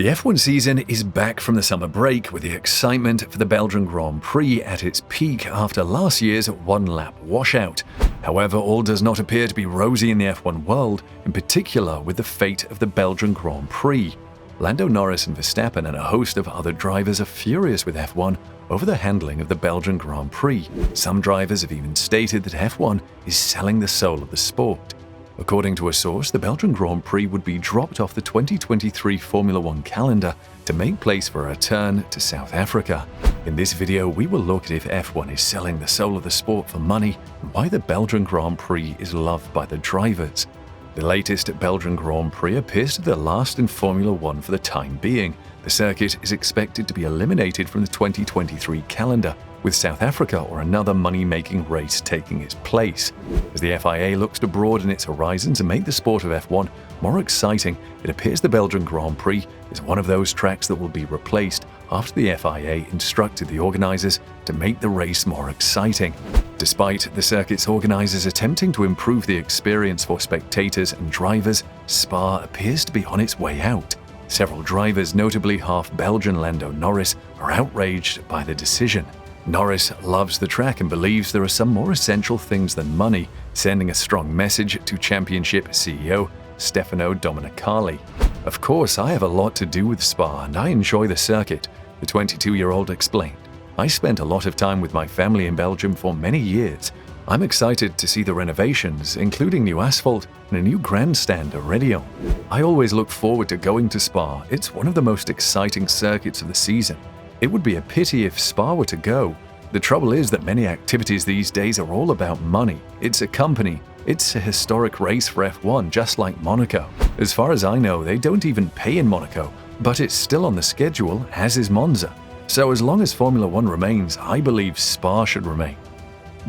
The F1 season is back from the summer break with the excitement for the Belgian Grand Prix at its peak after last year's one-lap washout. However, all does not appear to be rosy in the F1 world, in particular with the fate of the Belgian Grand Prix. Lando Norris and Verstappen and a host of other drivers are furious with F1 over the handling of the Belgian Grand Prix. Some drivers have even stated that F1 is selling the soul of the sport. According to a source, the Belgian Grand Prix would be dropped off the 2023 Formula One calendar to make place for a return to South Africa. In this video, we will look at if F1 is selling the soul of the sport for money and why the Belgian Grand Prix is loved by the drivers. The latest Belgian Grand Prix appears to be the last in Formula One for the time being. The circuit is expected to be eliminated from the 2023 calendar, with South Africa or another money-making race taking its place. As the FIA looks to broaden its horizons and make the sport of F1 more exciting, it appears the Belgian Grand Prix is one of those tracks that will be replaced after the FIA instructed the organisers to make the race more exciting. Despite the circuit's organisers attempting to improve the experience for spectators and drivers, Spa appears to be on its way out. Several drivers, notably half-Belgian Lando Norris, are outraged by the decision. Norris loves the track and believes there are some more essential things than money, sending a strong message to Championship CEO Stefano Domenicali. "Of course, I have a lot to do with Spa and I enjoy the circuit," the 22-year-old explained. "I spent a lot of time with my family in Belgium for many years. I'm excited to see the renovations, including new asphalt and a new grandstand already on. I always look forward to going to Spa. It's one of the most exciting circuits of the season. It would be a pity if Spa were to go. The trouble is that many activities these days are all about money. It's a company. It's a historic race for F1, just like Monaco. As far as I know, they don't even pay in Monaco, but it's still on the schedule, as is Monza. So as long as Formula One remains, I believe Spa should remain."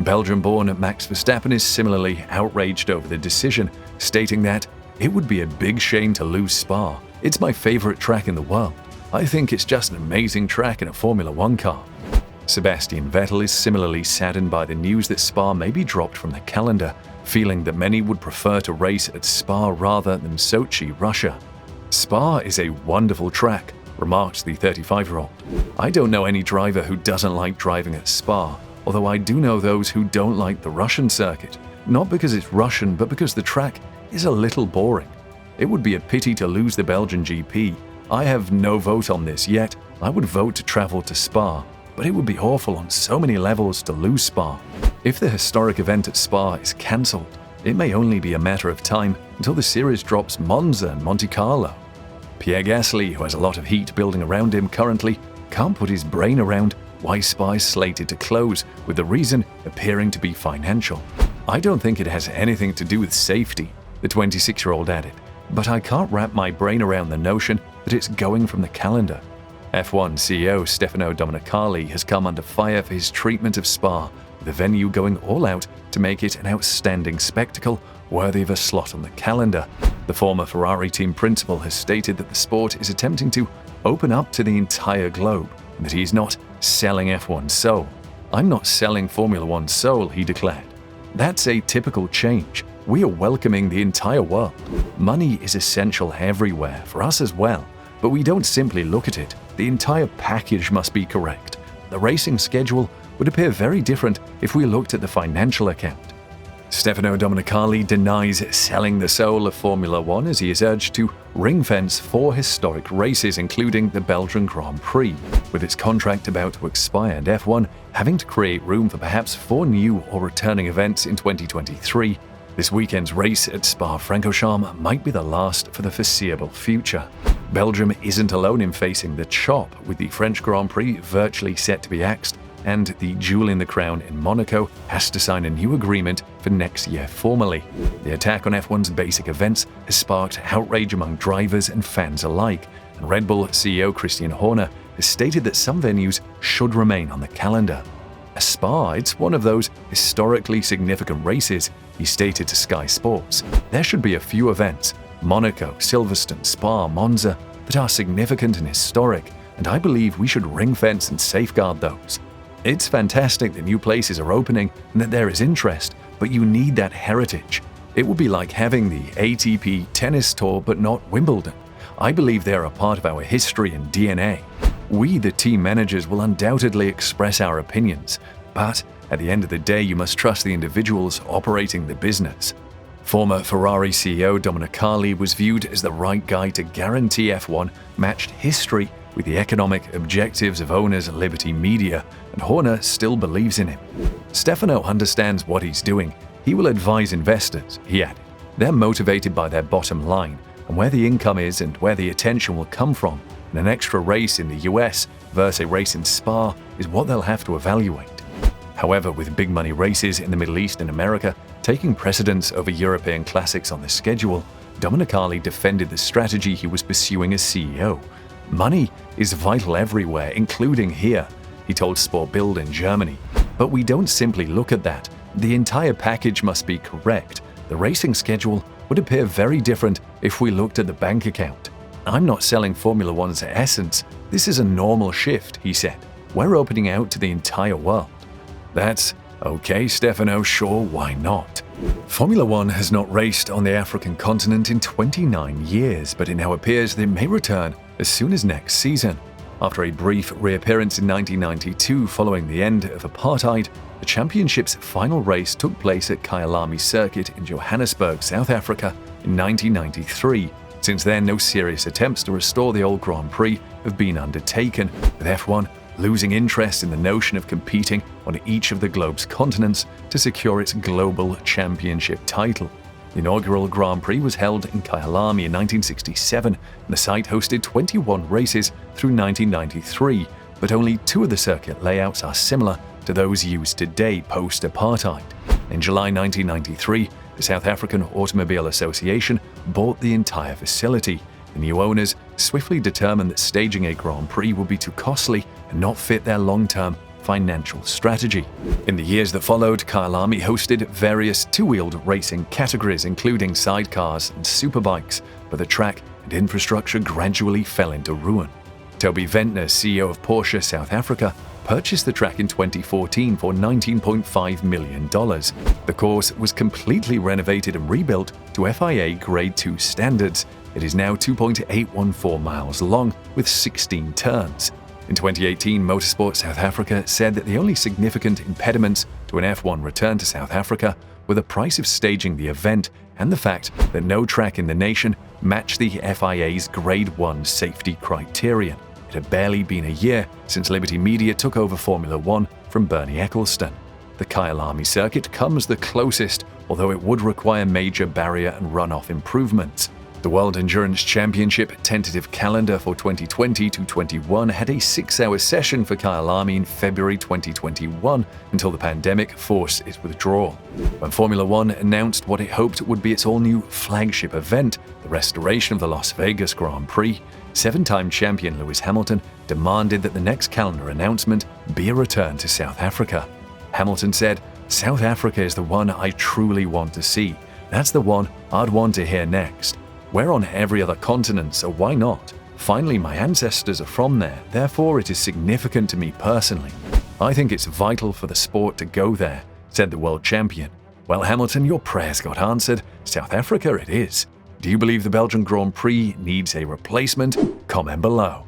Belgian-born Max Verstappen is similarly outraged over the decision, stating that "It would be a big shame to lose Spa. It's my favorite track in the world. I think it's just an amazing track in a Formula One car." Sebastian Vettel is similarly saddened by the news that Spa may be dropped from the calendar, feeling that many would prefer to race at Spa rather than Sochi, Russia. "Spa is a wonderful track," remarked the 35-year-old. "I don't know any driver who doesn't like driving at Spa, although I do know those who don't like the Russian circuit, not because it's Russian but because the track is a little boring. It would be a pity to lose the Belgian GP. I have no vote on this yet. I would vote to travel to Spa, but it would be awful on so many levels to lose Spa. If the historic event at Spa is cancelled, it may only be a matter of time until the series drops Monza and Monte Carlo." Pierre Gasly, who has a lot of heat building around him currently, can't put his brain around why Spa is slated to close, with the reason appearing to be financial. "I don't think it has anything to do with safety," the 26-year-old added, "but I can't wrap my brain around the notion that it's going from the calendar." F1 CEO Stefano Domenicali has come under fire for his treatment of Spa, with the venue going all out to make it an outstanding spectacle worthy of a slot on the calendar. The former Ferrari team principal has stated that the sport is attempting to open up to the entire globe, and that he is not selling F1 soul. "I'm not selling Formula One soul," he declared. "That's a typical change. We are welcoming the entire world. Money is essential everywhere, for us as well, but we don't simply look at it. The entire package must be correct. The racing schedule would appear very different if we looked at the financial account." Stefano Domenicali denies selling the soul of Formula One as he is urged to ring-fence 4 historic races, including the Belgian Grand Prix, with its contract about to expire and F1 having to create room for perhaps 4 new or returning events in 2023. This weekend's race at Spa-Francorchamps might be the last for the foreseeable future. Belgium isn't alone in facing the chop, with the French Grand Prix virtually set to be axed, and the jewel in the crown in Monaco has to sign a new agreement for next year formally. The attack on F1's basic events has sparked outrage among drivers and fans alike, and Red Bull CEO Christian Horner has stated that some venues should remain on the calendar. "At Spa, it's one of those historically significant races," he stated to Sky Sports. "There should be a few events, Monaco, Silverstone, Spa, Monza, that are significant and historic, and I believe we should ring-fence and safeguard those. It's fantastic that new places are opening and that there is interest, but you need that heritage. It would be like having the ATP tennis tour but not Wimbledon. I believe they are a part of our history and DNA. We, the team managers, will undoubtedly express our opinions, but at the end of the day, you must trust the individuals operating the business. Former Ferrari CEO Domenicali was viewed as the right guy to guarantee F1 matched history with the economic objectives of owners Liberty Media, and Horner still believes in him. Stefano understands what he's doing. He will advise investors, he added. They're motivated by their bottom line and where the income is and where the attention will come from, and an extra race in the US versus a race in Spa is what they'll have to evaluate. However, with big money races in the Middle East and America taking precedence over European classics on the schedule, Domenicali defended the strategy he was pursuing as CEO. Money is vital everywhere, including here, he told Sport Bild in Germany. But we don't simply look at that. The entire package must be correct. The racing schedule would appear very different if we looked at the bank account. I'm not selling Formula One's essence. This is a normal shift, he said. We're opening out to the entire world. That's okay, Stefano, sure, why not? Formula One has not raced on the African continent in 29 years, but it now appears they may return as soon as next season. After a brief reappearance in 1992 following the end of apartheid, the championship's final race took place at Kyalami Circuit in Johannesburg, South Africa in 1993. Since then, no serious attempts to restore the old Grand Prix have been undertaken, with F1 losing interest in the notion of competing on each of the globe's continents to secure its global championship title. The inaugural Grand Prix was held in Kyalami in 1967, and the site hosted 21 races through 1993, but only 2 of the circuit layouts are similar to those used today post-apartheid. In July 1993, the South African Automobile Association bought the entire facility. The new owners swiftly determined that staging a Grand Prix would be too costly and not fit their long-term financial strategy. In the years that followed, Kyalami hosted various two-wheeled racing categories, including sidecars and superbikes, but the track and infrastructure gradually fell into ruin. Toby Ventnor, CEO of Porsche South Africa, purchased the track in 2014 for $19.5 million. The course was completely renovated and rebuilt to FIA Grade 2 standards. It is now 2.814 miles long with 16 turns. In 2018, Motorsport South Africa said that the only significant impediments to an F1 return to South Africa were the price of staging the event and the fact that no track in the nation matched the FIA's Grade 1 safety criterion. It had barely been a year since Liberty Media took over Formula One from Bernie Ecclestone. The Kyalami circuit comes the closest, although it would require major barrier and runoff improvements. The World Endurance Championship tentative calendar for 2020 to 21 had a 6-hour session for Kyalami in February 2021 until the pandemic forced its withdrawal. When Formula One announced what it hoped would be its all-new flagship event, the restoration of the Las Vegas Grand Prix, 7-time champion Lewis Hamilton demanded that the next calendar announcement be a return to South Africa. Hamilton said, "South Africa is the one I truly want to see. That's the one I'd want to hear next. We're on every other continent, so why not? Finally, my ancestors are from there, therefore it is significant to me personally. I think it's vital for the sport to go there," said the world champion. Well, Hamilton, your prayers got answered. South Africa it is. Do you believe the Belgian Grand Prix needs a replacement? Comment below.